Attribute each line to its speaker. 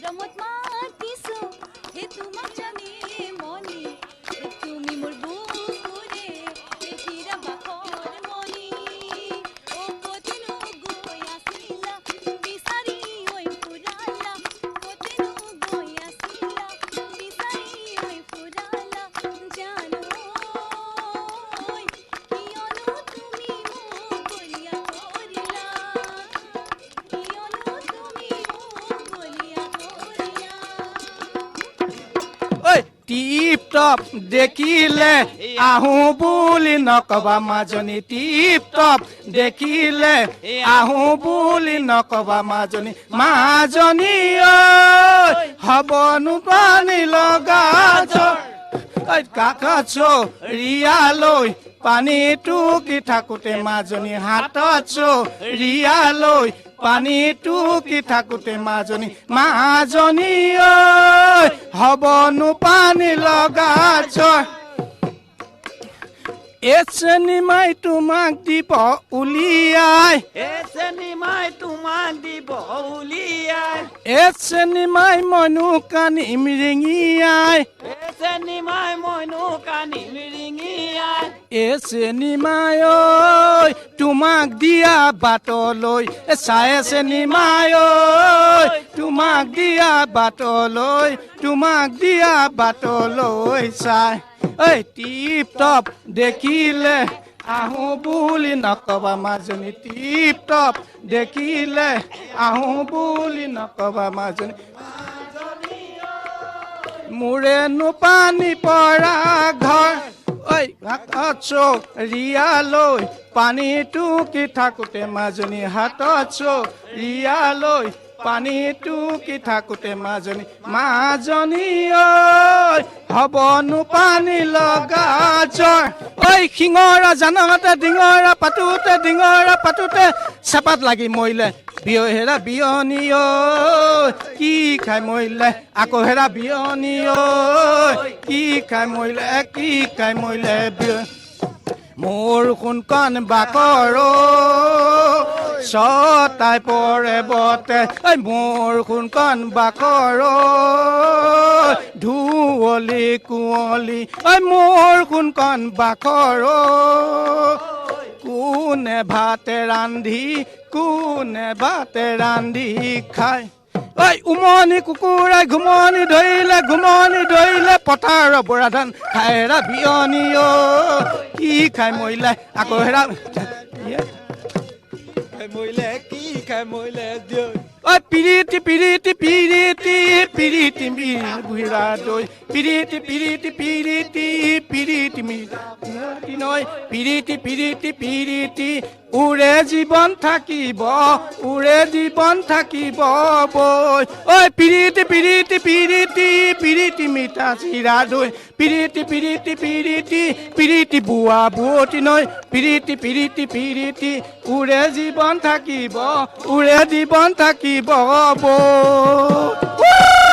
Speaker 1: মৰমত মাতিছো হে তোমাক জানি মনি তুমি মোৰ বুকুৰে হীৰা বাকৰ মনি ও কতনো গৈ আছিলা বিচাৰি ঐ ফুৰালা কতনো গৈ আছিলা বিচাৰি ঐ ফুৰালা জানো কিয়নো তুমি মোক বলিয়া কৰিলা কিয়নো তুমি মোক বলিয়া কৰিলা
Speaker 2: ঐ টিপ টপ দেখিলে আহো বুলি নকবা মাজনী টিপ টপ দেখিলে আহো বুলি নকবা মাজনী মাজনী ঐ হবনো পানী লগা কাকত ৰিয়ালৈ পানী টুকি থাকোতে মাজনী হাতত ৰিয়ালৈ পানী টুকি থাকোতে মাজনী মাজনী ঐ হবনো পানী লগা এচেনিমাই তোমাক দিব উলিয়াই
Speaker 3: এচেনিমাই তোমাক দিব উলিয়াই
Speaker 2: এচেনিমাই মইনো কানিম ৰিঙিয়াই
Speaker 3: এচেনিমাই মইনো কানি মিৰিঙিয়াই
Speaker 2: এচেনিমাই ঐ তোমাক দিয়া বাটলৈ চাই চেনিমাই ঐ তোমাক দিয়া বাটলৈ তোমাক দিয়া বাটলৈ চাই ঐ টিপ টপ দেখিলে আহো বুলি নকবা মাজনী টিপ টপ দেখিলে আহো বুলি নকবা মাজনী মোৰেনো পানী পৰা ঘৰ ঐ হাতত ৰিয়ালৈ পানী টুকি থাকোতে মাজনী হাতত ৰিয়ালৈ পানী টুকি থাকোতে মাজনী মাজনী ঐ হবনো পানী লগা জ্বৰ ঐ শিঙৰা জানতে ডিঙৰা পাতোতে চেপাত লাগি মৰিলে হেৰা বিয়নী ঐ কি খাই মৰিলে আকৌ হেৰা বিয়নী ঐ কি খাই মৰিলে মোৰ কোনখন বাকৰ ছটাই পৰে বতে মোৰ কোনখন বাকৰ ধুৱলি কুঁৱলি মোৰ কোনখন বাকৰ কোনে ভাতে ৰান্ধি খায় ঐ উমনি কুকুৰাই ঘুমনি ধৰিলে পথাৰৰ বৰা ধান খাই হেৰা বিয়নী ঐ কি খাই মৰিলে আকৌ হেৰা
Speaker 3: মৰিলে কি খাই মৰিলে দিয়
Speaker 2: ঐ পিৰিতি বুঢ়া দৈ পিৰিতি নৈ পিৰিতি উৰে জীৱন থাকিব বৈ ঐ পিৰিতি মিঠা চিৰা দৈ পিৰিতি বুঢ়া বুৱতী নৈ পিৰিতি উৰে জীৱন থাকিব বৈ